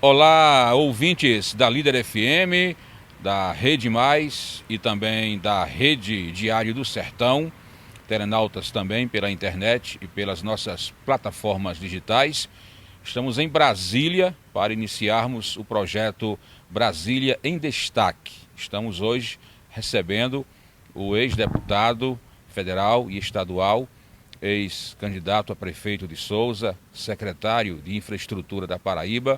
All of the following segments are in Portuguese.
Olá, ouvintes da Líder FM, da Rede Mais e também da Rede Diário do Sertão, telenautas também pela internet e pelas nossas plataformas digitais. Estamos em Brasília para iniciarmos o projeto Brasília em Destaque. Estamos hoje recebendo o ex-deputado federal e estadual, ex-candidato a prefeito de Souza, secretário de Infraestrutura da Paraíba,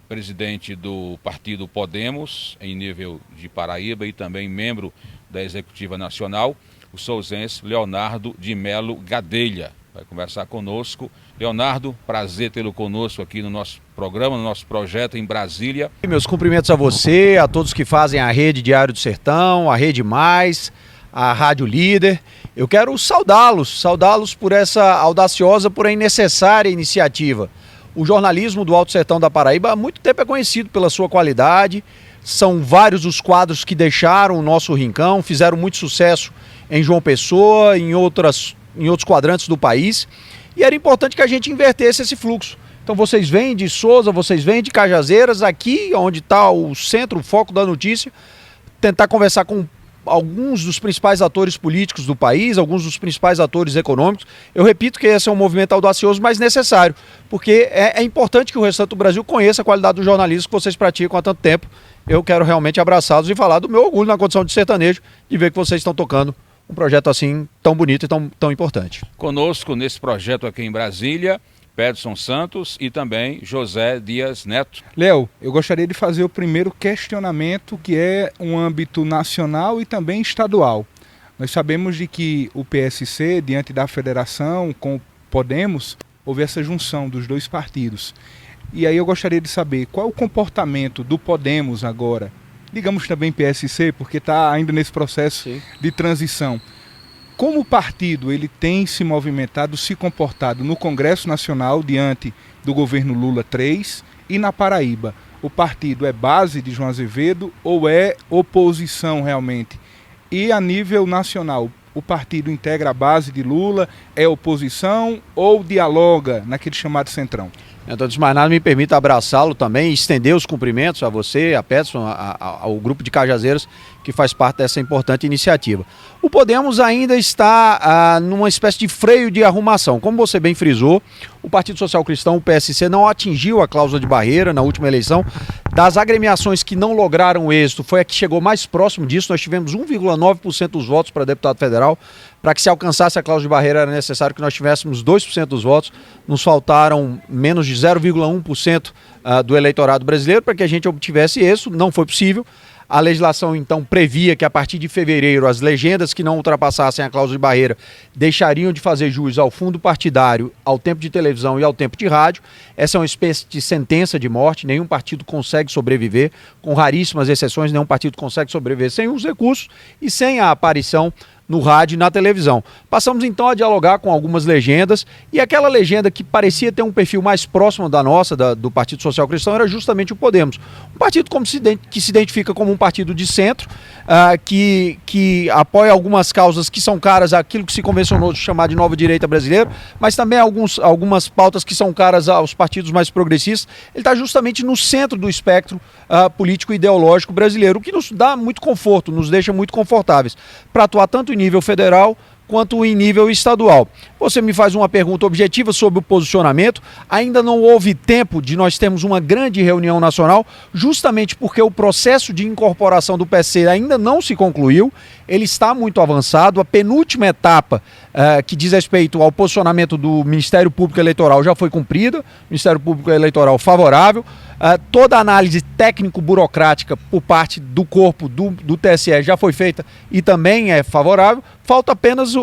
presidente do partido Podemos, em nível de Paraíba e também membro da Executiva Nacional, o souzense Leonardo de Melo Gadelha. Vai conversar conosco. Leonardo, prazer tê-lo conosco aqui no nosso programa, no nosso projeto em Brasília. Meus cumprimentos a você, a todos que fazem a Rede Diário do Sertão, a Rede Mais, a Rádio Líder. Eu quero saudá-los por essa audaciosa, porém necessária iniciativa. O jornalismo do Alto Sertão da Paraíba há muito tempo é conhecido pela sua qualidade. São vários os quadros que deixaram o nosso rincão, fizeram muito sucesso em João Pessoa, em outros quadrantes do país. E era importante que a gente invertesse esse fluxo. Então vocês vêm de Souza, vocês vêm de Cajazeiras, aqui onde está o centro, o foco da notícia, tentar conversar com alguns dos principais atores políticos do país, alguns dos principais atores econômicos. Eu repito que esse é um movimento audacioso, mas necessário, porque é importante que o restante do Brasil conheça a qualidade do jornalismo que vocês praticam há tanto tempo. Eu quero realmente abraçá-los e falar do meu orgulho na condição de sertanejo, de ver que vocês estão tocando um projeto assim tão bonito e tão importante. Conosco nesse projeto aqui em Brasília, Pedson Santos e também José Dias Neto. Léo, eu gostaria de fazer o primeiro questionamento, que é um âmbito nacional e também estadual. Nós sabemos de que o PSC, diante da federação com o Podemos, houve essa junção dos dois partidos. E aí eu gostaria de saber qual é o comportamento do Podemos agora, digamos também PSC, porque está ainda nesse processo de transição. Como o partido ele tem se movimentado, se comportado no Congresso Nacional diante do governo Lula III e na Paraíba? O partido é base de João Azevedo ou é oposição realmente? E a nível nacional, o partido integra a base de Lula, é oposição ou dialoga naquele chamado centrão? Então, antes de mais nada, me permita abraçá-lo também e estender os cumprimentos a você, a Pedson, ao grupo de Cajazeiras que faz parte dessa importante iniciativa. O Podemos ainda está numa espécie de freio de arrumação. Como você bem frisou, o Partido Social Cristão, o PSC, não atingiu a cláusula de barreira na última eleição. Das agremiações que não lograram êxito, foi a que chegou mais próximo disso. Nós tivemos 1,9% dos votos para deputado federal. Para que se alcançasse a cláusula de barreira era necessário que nós tivéssemos 2% dos votos. Nos faltaram menos de 0,1% do eleitorado brasileiro para que a gente obtivesse isso. Não foi possível. A legislação, então, previa que a partir de fevereiro as legendas que não ultrapassassem a cláusula de barreira deixariam de fazer jus ao fundo partidário, ao tempo de televisão e ao tempo de rádio. Essa é uma espécie de sentença de morte. Nenhum partido consegue sobreviver, com raríssimas exceções, nenhum partido consegue sobreviver sem os recursos e sem a aparição no rádio e na televisão. Passamos então a dialogar com algumas legendas e aquela legenda que parecia ter um perfil mais próximo da nossa, do Partido Social Cristão, era justamente o Podemos. Um partido que se identifica como um partido de centro, que apoia algumas causas que são caras àquilo que se convencionou de chamar de nova direita brasileira, mas também algumas pautas que são caras aos partidos mais progressistas. Ele está justamente no centro do espectro político e ideológico brasileiro, o que nos dá muito conforto, nos deixa muito confortáveis para atuar tanto em nível federal quanto em nível estadual. Você me faz uma pergunta objetiva sobre o posicionamento. Ainda não houve tempo de nós termos uma grande reunião nacional, justamente porque o processo de incorporação do PSC ainda não se concluiu. Ele está muito avançado. A penúltima etapa, que diz respeito ao posicionamento do Ministério Público Eleitoral, já foi cumprida. O Ministério Público Eleitoral favorável. Toda a análise técnico-burocrática por parte do corpo do TSE já foi feita e também é favorável. Falta apenas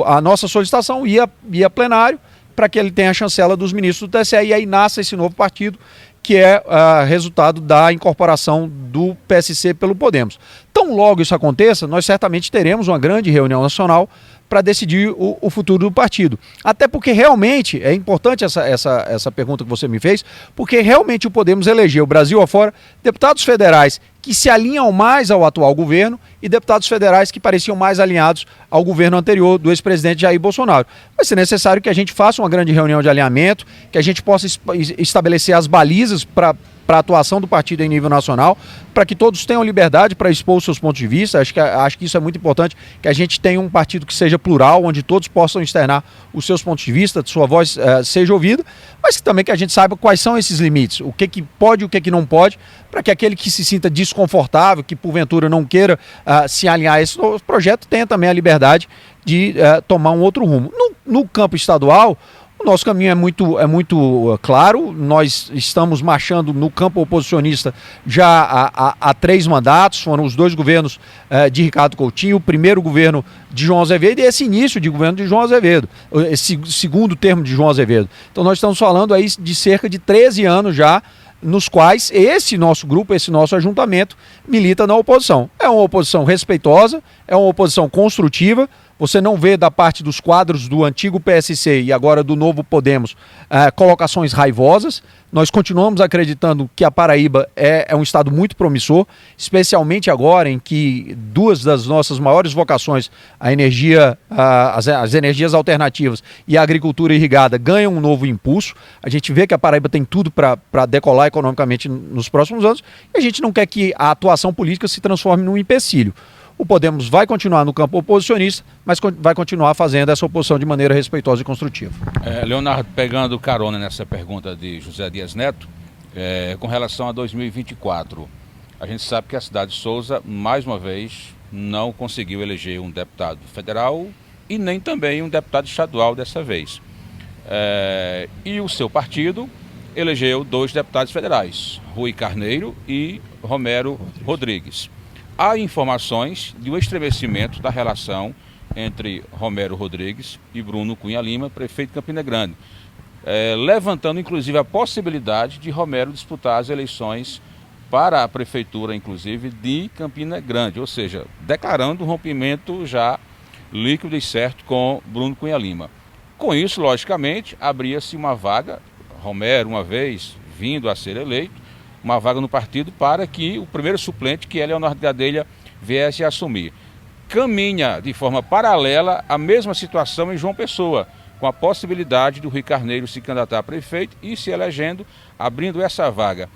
a nossa solicitação ir a plenário para que ele tenha a chancela dos ministros do TSE e aí nasce esse novo partido, que é resultado da incorporação do PSC pelo Podemos. Tão logo isso aconteça, nós certamente teremos uma grande reunião nacional para decidir o futuro do partido. Até porque realmente, é importante essa pergunta que você me fez, porque realmente o Podemos elegeu, Brasil afora, deputados federais que se alinham mais ao atual governo e deputados federais que pareciam mais alinhados ao governo anterior do ex-presidente Jair Bolsonaro. Vai ser necessário que a gente faça uma grande reunião de alinhamento, que a gente possa estabelecer as balizas para a atuação do partido em nível nacional, para que todos tenham liberdade para expor os seus pontos de vista. Acho que isso é muito importante, que a gente tenha um partido que seja plural, onde todos possam externar os seus pontos de vista, sua voz seja ouvida, mas também que a gente saiba quais são esses limites, o que pode e o que não pode, para que aquele que se sinta desconfortável, que porventura não queira se alinhar a esse novo projeto, tenha também a liberdade de tomar um outro rumo. No campo estadual, o nosso caminho é muito claro. Nós estamos marchando no campo oposicionista já há 3 mandatos, foram os 2 governos de Ricardo Coutinho, o primeiro governo de João Azevedo e esse início de governo de João Azevedo, esse segundo termo de João Azevedo. Então nós estamos falando aí de cerca de 13 anos já, nos quais esse nosso grupo, esse nosso ajuntamento milita na oposição. É uma oposição respeitosa, é uma oposição construtiva. Você não vê da parte dos quadros do antigo PSC e agora do novo Podemos colocações raivosas. Nós continuamos acreditando que a Paraíba é um estado muito promissor, especialmente agora em que 2 das nossas maiores vocações, a energia, as energias alternativas e a agricultura irrigada, ganham um novo impulso. A gente vê que a Paraíba tem tudo para decolar economicamente nos próximos anos e a gente não quer que a atuação política se transforme num empecilho. O Podemos vai continuar no campo oposicionista, mas vai continuar fazendo essa oposição de maneira respeitosa e construtiva. Leonardo, pegando carona nessa pergunta de José Dias Neto, com relação a 2024, a gente sabe que a cidade de Souza, mais uma vez, não conseguiu eleger um deputado federal e nem também um deputado estadual dessa vez. E o seu partido elegeu 2 deputados federais, Rui Carneiro e Romero Rodrigues. Há informações de um estremecimento da relação entre Romero Rodrigues e Bruno Cunha Lima, prefeito de Campina Grande, levantando inclusive a possibilidade de Romero disputar as eleições para a prefeitura, inclusive, de Campina Grande, ou seja, declarando um rompimento já líquido e certo com Bruno Cunha Lima. Com isso, logicamente, abria-se uma vaga, Romero, uma vez vindo a ser eleito, uma vaga no partido para que o primeiro suplente, que é Leonardo Gadelha, viesse a assumir. Caminha de forma paralela a mesma situação em João Pessoa, com a possibilidade do Rui Carneiro se candidatar a prefeito e se elegendo, abrindo essa vaga.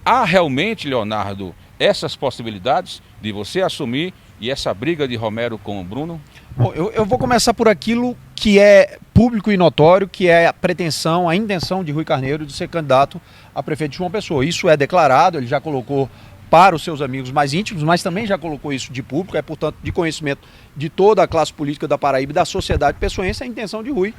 Há realmente, Leonardo, essas possibilidades de você assumir e essa briga de Romero com o Bruno? Bom, eu vou começar por aquilo que é público e notório, que é a pretensão, a intenção de Rui Carneiro de ser candidato a prefeito de João Pessoa. Isso é declarado, ele já colocou para os seus amigos mais íntimos, mas também já colocou isso de público, é portanto de conhecimento de toda a classe política da Paraíba e da sociedade pessoense a intenção de Rui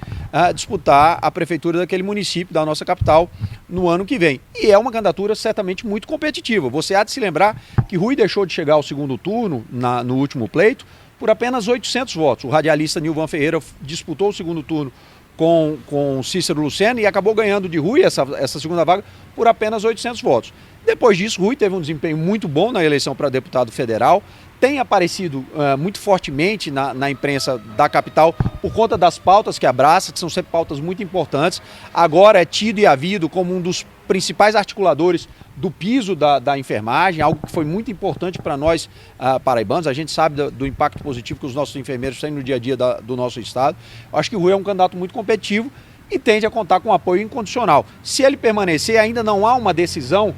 disputar a prefeitura daquele município, da nossa capital, no ano que vem. E é uma candidatura certamente muito competitiva. Você há de se lembrar que Rui deixou de chegar ao segundo turno no último pleito por apenas 800 votos. O radialista Nilvan Ferreira disputou o segundo turno com Cícero Lucena e acabou ganhando de Rui essa segunda vaga por apenas 800 votos. Depois disso, Rui teve um desempenho muito bom na eleição para deputado federal, tem aparecido muito fortemente na imprensa da capital por conta das pautas que abraça, que são sempre pautas muito importantes. Agora é tido e havido como um dos principais articuladores do piso da enfermagem, algo que foi muito importante para nós paraibanos. A gente sabe do impacto positivo que os nossos enfermeiros têm no dia a dia do nosso estado. Eu acho que o Rui é um candidato muito competitivo e tende a contar com apoio incondicional. Se ele permanecer, ainda não há uma decisão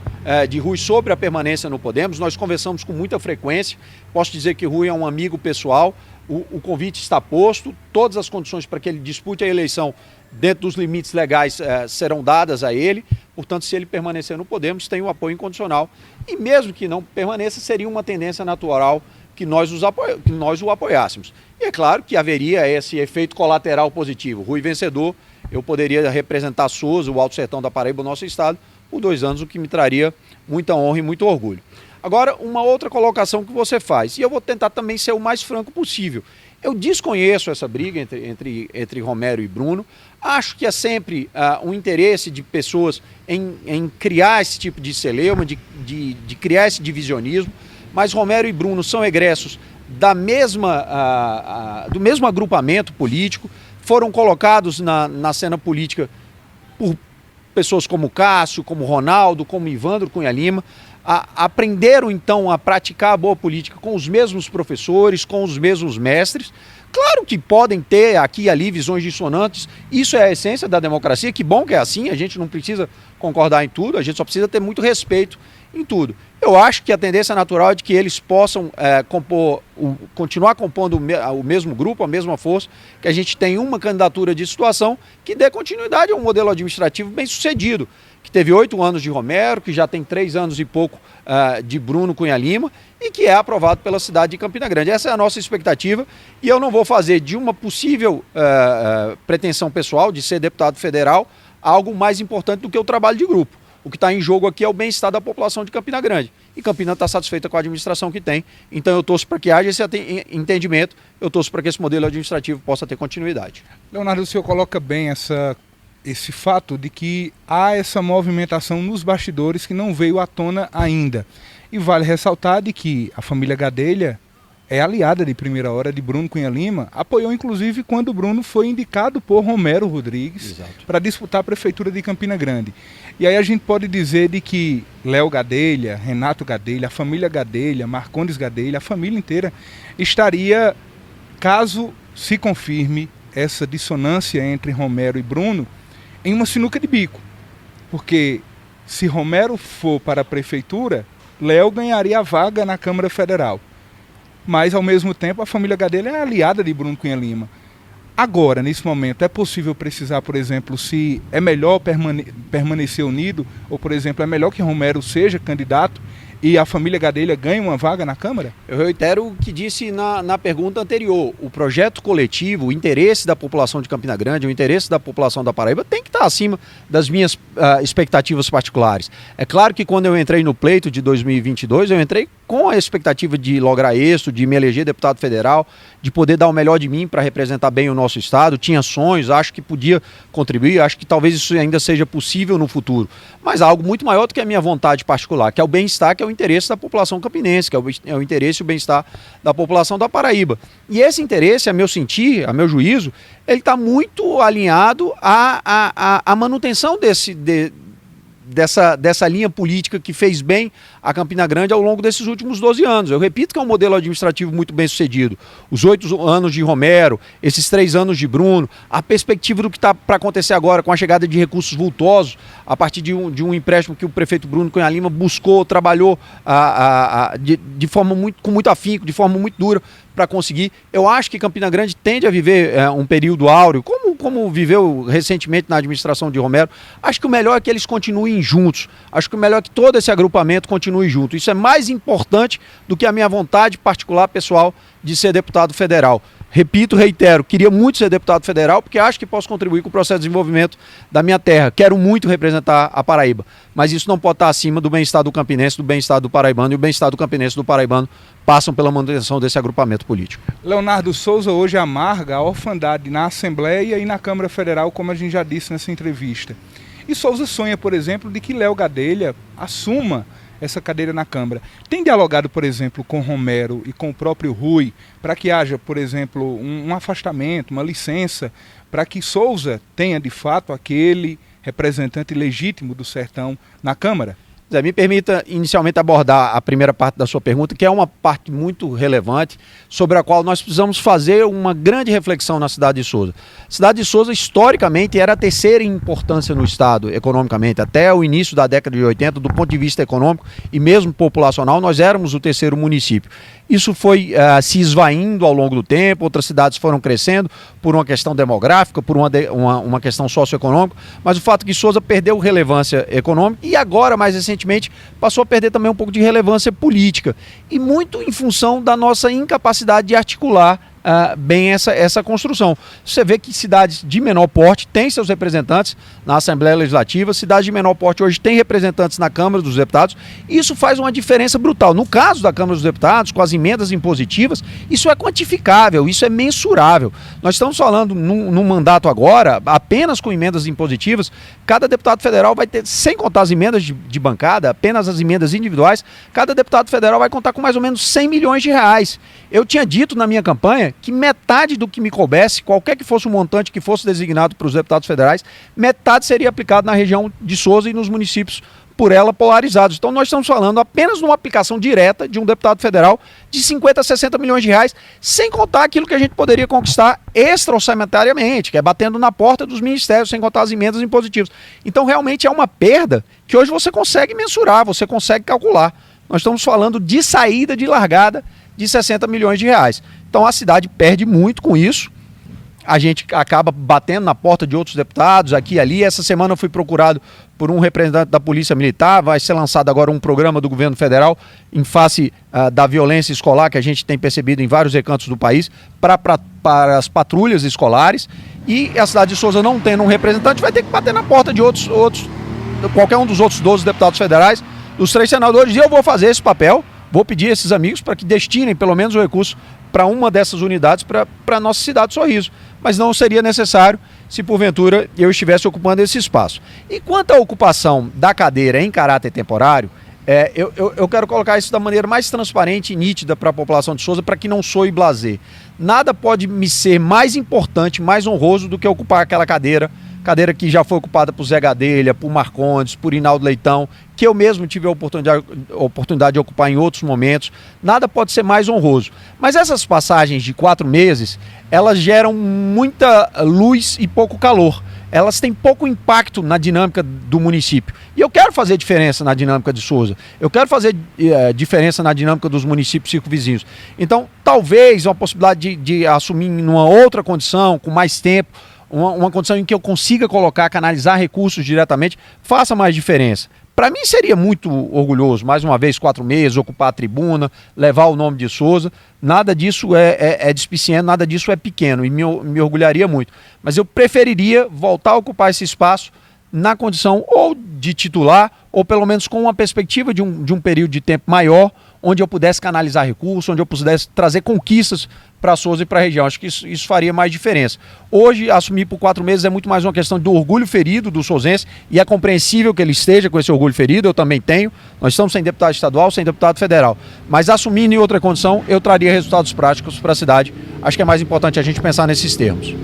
de Rui sobre a permanência no Podemos. Nós conversamos com muita frequência. Posso dizer que Rui é um amigo pessoal. O convite está posto, todas as condições para que ele dispute a eleição dentro dos limites legais serão dadas a ele. Portanto, se ele permanecer no Podemos, tem o apoio incondicional. E mesmo que não permaneça, seria uma tendência natural que nós o apoiássemos. E é claro que haveria esse efeito colateral positivo. Rui vencedor, eu poderia representar Souza, o Alto Sertão da Paraíba, o nosso estado, por 2 anos, o que me traria muita honra e muito orgulho. Agora, uma outra colocação que você faz, e eu vou tentar também ser o mais franco possível. Eu desconheço essa briga entre Romero e Bruno. Acho que é sempre um interesse de pessoas em criar esse tipo de celeuma, de criar esse divisionismo. mas Romero e Bruno são egressos da do mesmo agrupamento político, foram colocados na cena política por pessoas como Cássio, como Ronaldo, como Ivandro Cunha Lima, aprenderam então a praticar a boa política com os mesmos professores, com os mesmos mestres. Claro que podem ter aqui e ali visões dissonantes, isso é a essência da democracia, que bom que é assim, a gente não precisa concordar em tudo, a gente só precisa ter muito respeito em tudo. Eu acho que a tendência natural é de que eles possam continuar compondo o mesmo grupo, a mesma força, que a gente tem uma candidatura de situação que dê continuidade a um modelo administrativo bem sucedido, que teve 8 anos de Romero, que já tem 3 anos e pouco de Bruno Cunha Lima e que é aprovado pela cidade de Campina Grande. Essa é a nossa expectativa e eu não vou fazer de uma possível pretensão pessoal de ser deputado federal algo mais importante do que o trabalho de grupo. O que está em jogo aqui é o bem-estar da população de Campina Grande. E Campina está satisfeita com a administração que tem. Então eu torço para que haja esse entendimento, eu torço para que esse modelo administrativo possa ter continuidade. Leonardo, o senhor coloca bem esse fato de que há essa movimentação nos bastidores que não veio à tona ainda. E vale ressaltar de que a família Gadelha é aliada de primeira hora de Bruno Cunha Lima, apoiou inclusive quando Bruno foi indicado por Romero Rodrigues para disputar a prefeitura de Campina Grande. E aí a gente pode dizer de que Léo Gadelha, Renato Gadelha, a família Gadelha, Marcondes Gadelha, a família inteira estaria, caso se confirme essa dissonância entre Romero e Bruno, em uma sinuca de bico. Porque se Romero for para a prefeitura, Léo ganharia a vaga na Câmara Federal. Mas, ao mesmo tempo, a família Gadelha é aliada de Bruno Cunha Lima. Agora, nesse momento, é possível precisar, por exemplo, se é melhor permanecer unido, ou, por exemplo, é melhor que Romero seja candidato e a família Gadelha ganhe uma vaga na Câmara? Eu reitero o que disse na pergunta anterior. O projeto coletivo, o interesse da população de Campina Grande, o interesse da população da Paraíba tem que estar acima das minhas expectativas particulares. É claro que quando eu entrei no pleito de 2022, eu entrei com a expectativa de lograr êxito, de me eleger deputado federal, de poder dar o melhor de mim para representar bem o nosso estado. Tinha sonhos, acho que podia contribuir, acho que talvez isso ainda seja possível no futuro. Mas há algo muito maior do que a minha vontade particular, que é o bem-estar, que é o interesse da população campinense, que é o interesse e o bem-estar da população da Paraíba. E esse interesse, a meu sentir, a meu juízo, ele está muito alinhado à manutenção dessa linha política que fez bem a Campina Grande ao longo desses últimos 12 anos. Eu repito que é um modelo administrativo muito bem sucedido. Os 8 anos de Romero, esses 3 anos de Bruno, a perspectiva do que está para acontecer agora com a chegada de recursos vultosos, a partir de um empréstimo que o prefeito Bruno Cunha Lima buscou, trabalhou de forma com muito afinco, de forma muito dura para conseguir. Eu acho que Campina Grande tende a viver um período áureo, como viveu recentemente na administração de Romero. Acho que o melhor é que eles continuem juntos. Acho que o melhor é que todo esse agrupamento continue junto. Isso é mais importante do que a minha vontade particular, pessoal, de ser deputado federal. Repito, reitero, queria muito ser deputado federal porque acho que posso contribuir com o processo de desenvolvimento da minha terra. Quero muito representar a Paraíba, mas isso não pode estar acima do bem-estar do campinense, do bem-estar do paraibano, e o bem-estar do campinense e do paraibano passam pela manutenção desse agrupamento político. Leonardo Souza hoje amarga a orfandade na Assembleia e na Câmara Federal, como a gente já disse nessa entrevista. E Souza sonha, por exemplo, de que Léo Gadelha assuma essa cadeira na Câmara. Tem dialogado, por exemplo, com Romero e com o próprio Rui para que haja, por exemplo, um afastamento, uma licença, para que Souza tenha, de fato, aquele representante legítimo do sertão na Câmara? Zé, me permita inicialmente abordar a primeira parte da sua pergunta, que é uma parte muito relevante, sobre a qual nós precisamos fazer uma grande reflexão na cidade de Souza. A cidade de Souza, historicamente, era a terceira em importância no estado, economicamente. Até o início da década de 80, do ponto de vista econômico e mesmo populacional, nós éramos o terceiro município. Isso foi se esvaindo ao longo do tempo, outras cidades foram crescendo por uma questão demográfica, por uma questão socioeconômica, mas o fato é que Souza perdeu relevância econômica e agora, mais recentemente, passou a perder também um pouco de relevância política. E muito em função da nossa incapacidade de articular bem essa construção. Você vê que cidades de menor porte têm seus representantes na Assembleia Legislativa, cidades de menor porte hoje têm representantes na Câmara dos Deputados, e isso faz uma diferença brutal. No caso da Câmara dos Deputados, com as emendas impositivas, isso é quantificável, isso é mensurável. Nós estamos falando num mandato agora, apenas com emendas impositivas, cada deputado federal vai ter, sem contar as emendas de bancada, apenas as emendas individuais, cada deputado federal vai contar com mais ou menos 100 milhões de reais. Eu tinha dito na minha campanha que metade do que me coubesse, qualquer que fosse o montante que fosse designado para os deputados federais, metade seria aplicado na região de Souza e nos municípios por ela polarizados. Então nós estamos falando apenas de uma aplicação direta de um deputado federal de 50 a 60 milhões de reais, sem contar aquilo que a gente poderia conquistar extra-orçamentariamente, que é batendo na porta dos ministérios, sem contar as emendas impositivas. Então realmente é uma perda que hoje você consegue mensurar, você consegue calcular. Nós estamos falando de saída, de largada de 60 milhões de reais. Então a cidade perde muito com isso. A gente acaba batendo na porta de outros deputados aqui e ali. Essa semana eu fui procurado por um representante da Polícia Militar. Vai ser lançado agora um programa do governo federal em face da violência escolar que a gente tem percebido em vários recantos do país para as patrulhas escolares. E a cidade de Souza, não tendo um representante, vai ter que bater na porta de outros qualquer um dos outros 12 deputados federais, dos 3 senadores. E eu vou fazer esse papel, vou pedir a esses amigos para que destinem pelo menos o recurso para uma dessas unidades para a nossa cidade de Sorriso. Mas não seria necessário se porventura eu estivesse ocupando esse espaço. E quanto à ocupação da cadeira em caráter temporário, eu quero colocar isso da maneira mais transparente e nítida para a população de Souza, para que não soe blasé. Nada pode me ser mais importante, mais honroso do que ocupar aquela cadeira que já foi ocupada por Zé Gadelha, por Marcondes, por Hinaldo Leitão, que eu mesmo tive a oportunidade de ocupar em outros momentos. Nada pode ser mais honroso. Mas essas passagens de 4 meses, elas geram muita luz e pouco calor. Elas têm pouco impacto na dinâmica do município. E eu quero fazer diferença na dinâmica de Souza. Eu quero fazer diferença na dinâmica dos municípios circunvizinhos. Então, talvez uma possibilidade de assumir numa outra condição, com mais tempo, uma condição em que eu consiga canalizar recursos diretamente, faça mais diferença. Para mim seria muito orgulhoso, mais uma vez, 4 meses, ocupar a tribuna, levar o nome de Souza. Nada disso é despiciente, nada disso é pequeno e me orgulharia muito. Mas eu preferiria voltar a ocupar esse espaço na condição ou de titular, ou pelo menos com uma perspectiva de um período de tempo maior, onde eu pudesse canalizar recursos, onde eu pudesse trazer conquistas para Souza e para a região. Acho que isso faria mais diferença. Hoje, assumir por 4 meses é muito mais uma questão do orgulho ferido do souzense, e é compreensível que ele esteja com esse orgulho ferido, eu também tenho. Nós estamos sem deputado estadual, sem deputado federal. Mas assumindo em outra condição, eu traria resultados práticos para a cidade. Acho que é mais importante a gente pensar nesses termos.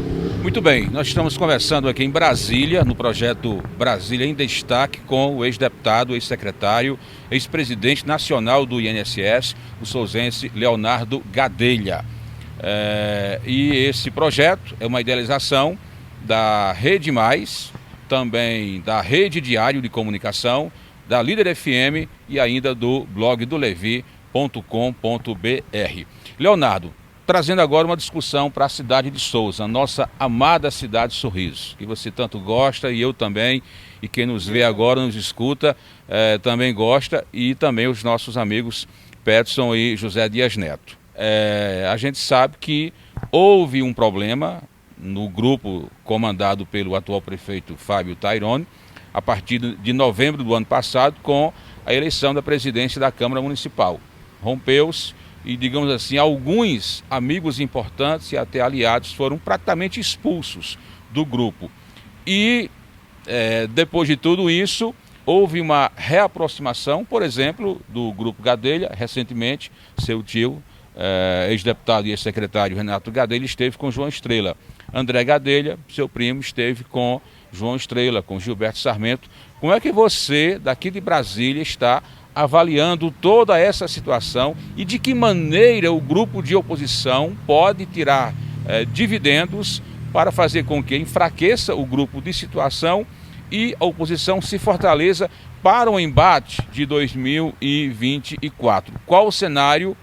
Muito bem, nós estamos conversando aqui em Brasília, no projeto Brasília em Destaque, com o ex-deputado, ex-secretário, ex-presidente nacional do INSS, o souzense Leonardo Gadelha. E esse projeto é uma idealização da Rede Mais, também da Rede Diário de Comunicação, da Líder FM e ainda do blog do Levi.com.br. Leonardo, trazendo agora uma discussão para a cidade de Souza, a nossa amada cidade de Sorriso, que você tanto gosta e eu também, e quem nos vê agora, nos escuta, também gosta, e também os nossos amigos Peterson e José Dias Neto. A gente sabe que houve um problema no grupo comandado pelo atual prefeito Fábio Taironi, a partir de novembro do ano passado, com a eleição da presidência da Câmara Municipal. Rompeu-se e, digamos assim, alguns amigos importantes e até aliados foram praticamente expulsos do grupo. E, depois de tudo isso, houve uma reaproximação, por exemplo, do grupo Gadelha. Recentemente, seu tio, ex-deputado e ex-secretário Renato Gadelha, esteve com João Estrela. André Gadelha, seu primo, esteve com João Estrela, com Gilberto Sarmento. Como é que você, daqui de Brasília, está avaliando toda essa situação e de que maneira o grupo de oposição pode tirar dividendos para fazer com que enfraqueça o grupo de situação e a oposição se fortaleça para o embate de 2024? Qual o cenário,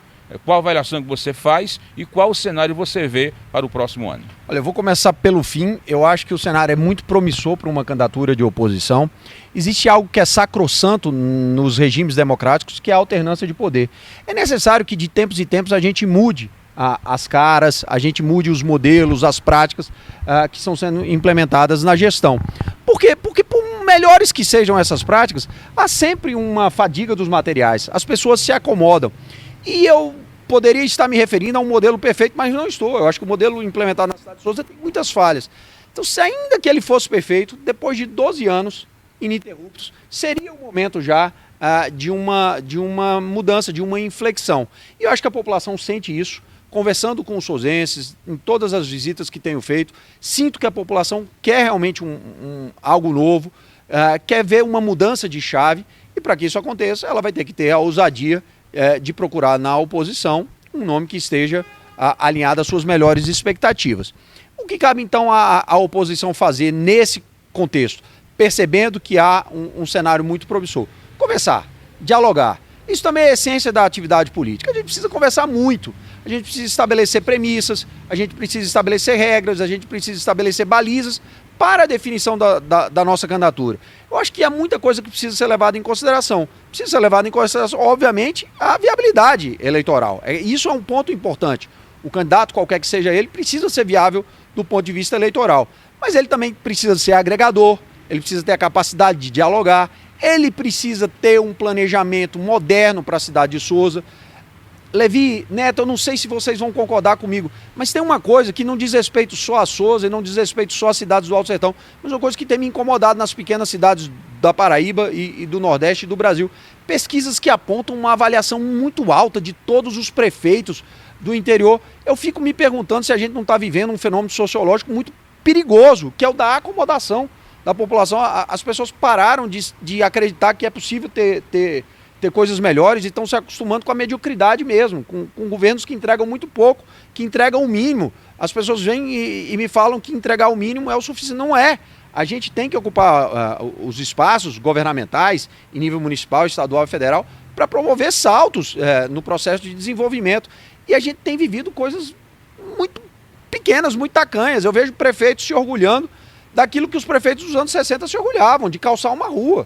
qual a avaliação que você faz e qual o cenário você vê para o próximo ano? Olha, eu vou começar pelo fim. Eu acho que o cenário é muito promissor para uma candidatura de oposição. Existe algo que é sacrossanto nos regimes democráticos, que é a alternância de poder. É necessário que de tempos em tempos a gente mude as caras, a gente mude os modelos, as práticas que estão sendo implementadas na gestão. Por quê? Porque por melhores que sejam essas práticas, há sempre uma fadiga dos materiais, as pessoas se acomodam. E eu poderia estar me referindo a um modelo perfeito, mas não estou. Eu acho que o modelo implementado na cidade de Souza tem muitas falhas. Então, se ainda que ele fosse perfeito, depois de 12 anos ininterruptos, seria o momento já de uma mudança, de uma inflexão. E eu acho que a população sente isso. Conversando com os souzenses, em todas as visitas que tenho feito, sinto que a população quer realmente algo novo, quer ver uma mudança de chave, e para que isso aconteça, ela vai ter que ter a ousadia de procurar na oposição um nome que esteja alinhado às suas melhores expectativas. O que cabe então à oposição fazer nesse contexto? Percebendo que há um cenário muito promissor. Conversar, dialogar. Isso também é a essência da atividade política. A gente precisa conversar muito, a gente precisa estabelecer premissas, a gente precisa estabelecer regras, a gente precisa estabelecer balizas para a definição da nossa candidatura. Eu acho que há muita coisa que precisa ser levada em consideração. Precisa ser levada em consideração, obviamente, a viabilidade eleitoral. Isso é um ponto importante. O candidato, qualquer que seja ele, precisa ser viável do ponto de vista eleitoral. Mas ele também precisa ser agregador, ele precisa ter a capacidade de dialogar, ele precisa ter um planejamento moderno para a cidade de Souza. Levi, Neto, eu não sei se vocês vão concordar comigo, mas tem uma coisa que não diz respeito só a Souza e não diz respeito só às cidades do Alto Sertão, mas uma coisa que tem me incomodado nas pequenas cidades da Paraíba e do Nordeste e do Brasil. Pesquisas que apontam uma avaliação muito alta de todos os prefeitos do interior. Eu fico me perguntando se a gente não está vivendo um fenômeno sociológico muito perigoso, que é o da acomodação da população. As pessoas pararam de acreditar que é possível ter coisas melhores e estão se acostumando com a mediocridade mesmo, com governos que entregam muito pouco, que entregam o mínimo. As pessoas vêm e me falam que entregar o mínimo é o suficiente. Não é. A gente tem que ocupar os espaços governamentais, em nível municipal, estadual e federal, para promover saltos no processo de desenvolvimento. E a gente tem vivido coisas muito pequenas, muito tacanhas. Eu vejo prefeitos se orgulhando daquilo que os prefeitos dos anos 60 se orgulhavam, de calçar uma rua.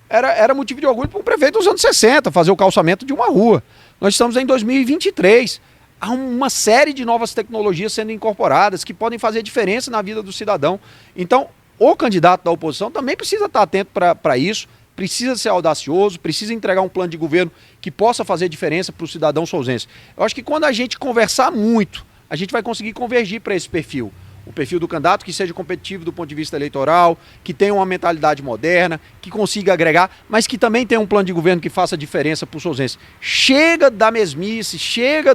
Era motivo de orgulho para um prefeito dos anos 60 fazer o calçamento de uma rua. Nós estamos em 2023. Há uma série de novas tecnologias sendo incorporadas que podem fazer diferença na vida do cidadão. Então, o candidato da oposição também precisa estar atento para isso, precisa ser audacioso, precisa entregar um plano de governo que possa fazer diferença para o cidadão souzense. Eu acho que quando a gente conversar muito, a gente vai conseguir convergir para esse perfil. O perfil do candidato que seja competitivo do ponto de vista eleitoral, que tenha uma mentalidade moderna, que consiga agregar, mas que também tenha um plano de governo que faça diferença para o souzense. Chega da mesmice, chega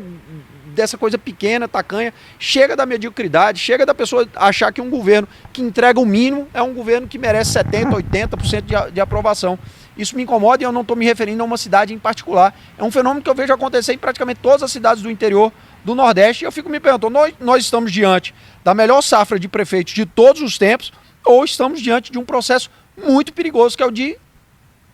dessa coisa pequena, tacanha, chega da mediocridade, chega da pessoa achar que um governo que entrega o mínimo é um governo que merece 70%, 80% de aprovação. Isso me incomoda e eu não estou me referindo a uma cidade em particular. É um fenômeno que eu vejo acontecer em praticamente todas as cidades do interior do Nordeste, e eu fico me perguntando, nós estamos diante da melhor safra de prefeitos de todos os tempos, ou estamos diante de um processo muito perigoso, que é o de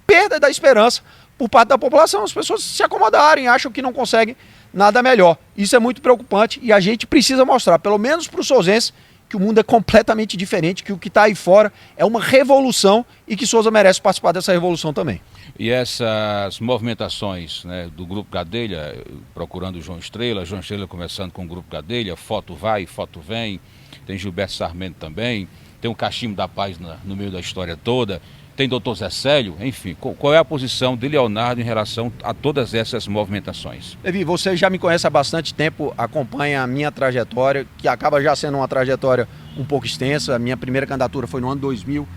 perda da esperança por parte da população. As pessoas se acomodarem, acham que não conseguem nada melhor. Isso é muito preocupante e a gente precisa mostrar, pelo menos para os souzenses, que o mundo é completamente diferente, que o que está aí fora é uma revolução e que Souza merece participar dessa revolução também. E essas movimentações, né, do Grupo Gadelha, procurando João Estrela começando com o Grupo Gadelha, foto vai, foto vem, tem Gilberto Sarmento também, tem o Cachimbo da Paz no meio da história toda, tem doutor Zé Célio, enfim, qual é a posição de Leonardo em relação a todas essas movimentações? Levi, você já me conhece há bastante tempo, acompanha a minha trajetória, que acaba já sendo uma trajetória um pouco extensa. A minha primeira candidatura foi no ano 2000,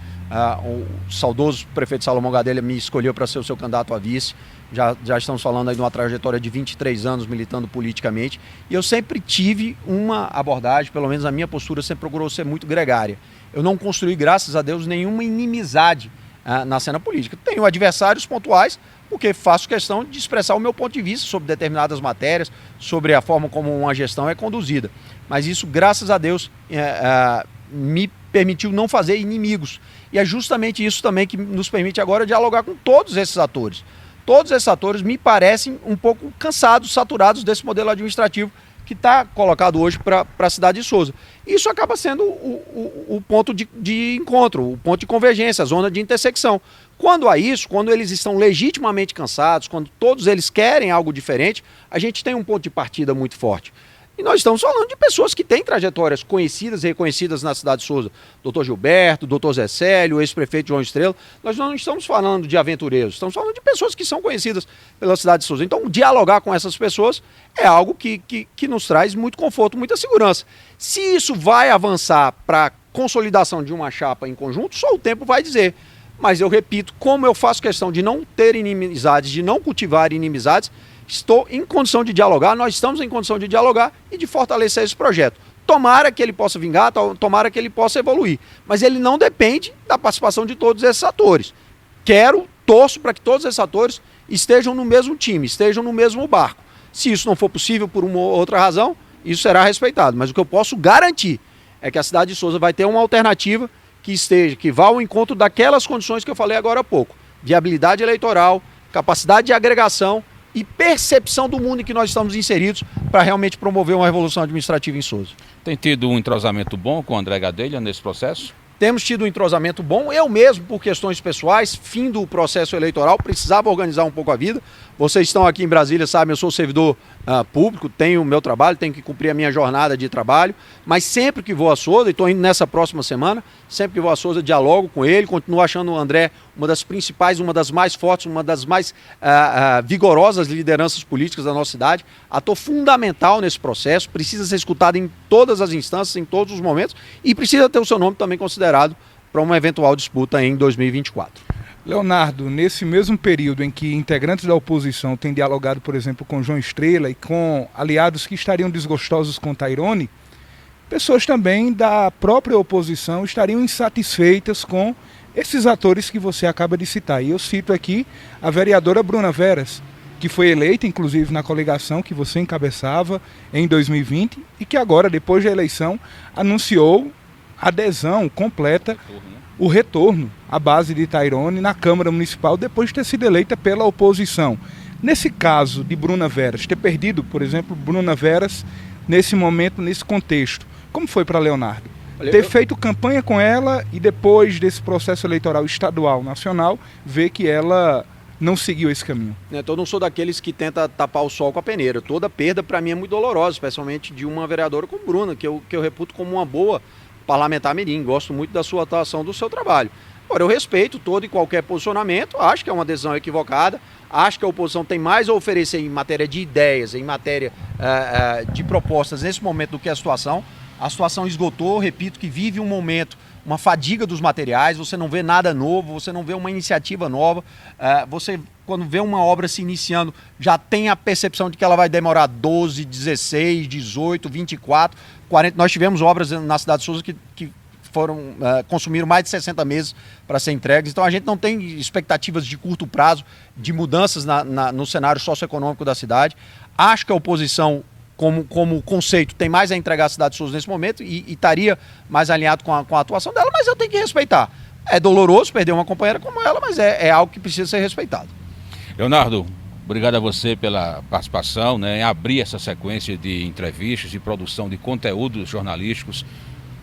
o saudoso prefeito Salomão Gadelha me escolheu para ser o seu candidato a vice. Já estamos falando aí de uma trajetória de 23 anos militando politicamente, e eu sempre tive uma abordagem, pelo menos a minha postura sempre procurou ser muito gregária. Eu não construí, graças a Deus, nenhuma inimizade na cena política. Tenho adversários pontuais, porque faço questão de expressar o meu ponto de vista sobre determinadas matérias, sobre a forma como uma gestão é conduzida. Mas isso, graças a Deus, me permitiu não fazer inimigos. E é justamente isso também que nos permite agora dialogar com todos esses atores. Todos esses atores me parecem um pouco cansados, saturados desse modelo administrativo que está colocado hoje para a cidade de Souza. Isso acaba sendo o ponto de encontro, o ponto de convergência, a zona de intersecção. Quando há isso, quando eles estão legitimamente cansados, quando todos eles querem algo diferente, a gente tem um ponto de partida muito forte. E nós estamos falando de pessoas que têm trajetórias conhecidas e reconhecidas na cidade de Souza. Doutor Gilberto, doutor Zé Célio, ex-prefeito João Estrela. Nós não estamos falando de aventureiros, estamos falando de pessoas que são conhecidas pela cidade de Souza. Então, dialogar com essas pessoas é algo que nos traz muito conforto, muita segurança. Se isso vai avançar para consolidação de uma chapa em conjunto, só o tempo vai dizer. Mas eu repito, como eu faço questão de não ter inimizades, de não cultivar inimizades, estou em condição de dialogar, nós estamos em condição de dialogar e de fortalecer esse projeto. Tomara que ele possa vingar, tomara que ele possa evoluir. Mas ele não depende da participação de todos esses atores. Torço para que todos esses atores estejam no mesmo time, estejam no mesmo barco. Se isso não for possível por uma ou outra razão, isso será respeitado. Mas o que eu posso garantir é que a cidade de Souza vai ter uma alternativa que vá ao encontro daquelas condições que eu falei agora há pouco. Viabilidade eleitoral, capacidade de agregação e percepção do mundo em que nós estamos inseridos para realmente promover uma revolução administrativa em Souza. Tem tido um entrosamento bom com o André Gadelha nesse processo? Temos tido um entrosamento bom. Eu mesmo, por questões pessoais, fim do processo eleitoral, precisava organizar um pouco a vida. Vocês estão aqui em Brasília, sabem, eu sou servidor público, tenho o meu trabalho, tenho que cumprir a minha jornada de trabalho, mas sempre que vou a Souza, e estou indo nessa próxima semana, sempre que vou a Souza, dialogo com ele, continuo achando o André uma das principais, uma das mais fortes, uma das mais vigorosas lideranças políticas da nossa cidade, ator fundamental nesse processo, precisa ser escutado em todas as instâncias, em todos os momentos, e precisa ter o seu nome também considerado para uma eventual disputa em 2024. Leonardo, nesse mesmo período em que integrantes da oposição têm dialogado, por exemplo, com João Estrela e com aliados que estariam desgostosos com Tairone, pessoas também da própria oposição estariam insatisfeitas com esses atores que você acaba de citar. E eu cito aqui a vereadora Bruna Veras, que foi eleita, inclusive, na coligação que você encabeçava em 2020 e que agora, depois da eleição, anunciou adesão completa, o retorno à base de Tairone na Câmara Municipal depois de ter sido eleita pela oposição. Nesse caso de Bruna Veras, ter perdido, por exemplo, Bruna Veras nesse momento, nesse contexto, como foi para Leonardo? Ter feito campanha com ela e depois desse processo eleitoral estadual, nacional, ver que ela não seguiu esse caminho. Então eu não sou daqueles que tenta tapar o sol com a peneira. Toda perda para mim é muito dolorosa, especialmente de uma vereadora como Bruna, que eu reputo como uma boa parlamentar mirim, gosto muito da sua atuação, do seu trabalho. Agora, eu respeito todo e qualquer posicionamento, acho que é uma decisão equivocada, acho que a oposição tem mais a oferecer em matéria de ideias, em matéria de propostas nesse momento do que a situação. A situação esgotou, repito que vive um momento, uma fadiga dos materiais, você não vê nada novo, você não vê uma iniciativa nova, você quando vê uma obra se iniciando já tem a percepção de que ela vai demorar 12, 16, 18, 24, 40. Nós tivemos obras na cidade de Souza que consumiram mais de 60 meses para ser entregues, então a gente não tem expectativas de curto prazo de mudanças no cenário socioeconômico da cidade. Acho que a oposição, como conceito, tem mais a entregar à cidade de Souza nesse momento e estaria mais alinhado com a atuação dela, mas eu tenho que respeitar. É doloroso perder uma companheira como ela, mas é algo que precisa ser respeitado. Leonardo, obrigado a você pela participação, em abrir essa sequência de entrevistas e produção de conteúdos jornalísticos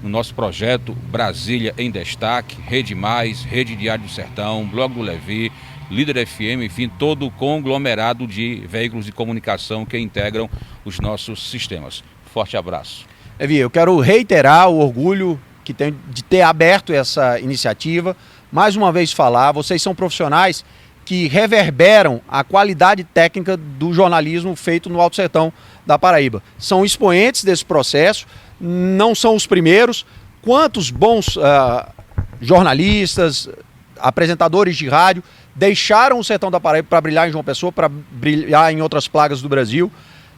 no nosso projeto Brasília em Destaque, Rede Mais, Rede Diário do Sertão, Blog do Levi, Líder FM, enfim, todo o conglomerado de veículos de comunicação que integram os nossos sistemas. Forte abraço. Levi, eu quero reiterar o orgulho que tenho de ter aberto essa iniciativa. Mais uma vez falar, vocês são profissionais que reverberam a qualidade técnica do jornalismo feito no Alto Sertão da Paraíba. São expoentes desse processo, não são os primeiros. Quantos bons jornalistas, apresentadores de rádio deixaram o Sertão da Paraíba para brilhar em João Pessoa, para brilhar em outras plagas do Brasil.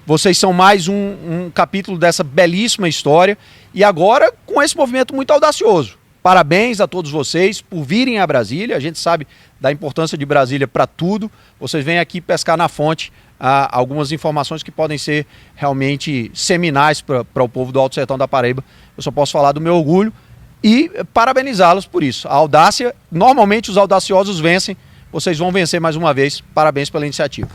Vocês são mais um capítulo dessa belíssima história e agora com esse movimento muito audacioso. Parabéns a todos vocês por virem a Brasília. A gente sabe da importância de Brasília para tudo. Vocês vêm aqui pescar na fonte algumas informações que podem ser realmente seminais para o povo do Alto Sertão da Paraíba. Eu só posso falar do meu orgulho e parabenizá-los por isso. A audácia, normalmente os audaciosos vencem. Vocês vão vencer mais uma vez. Parabéns pela iniciativa.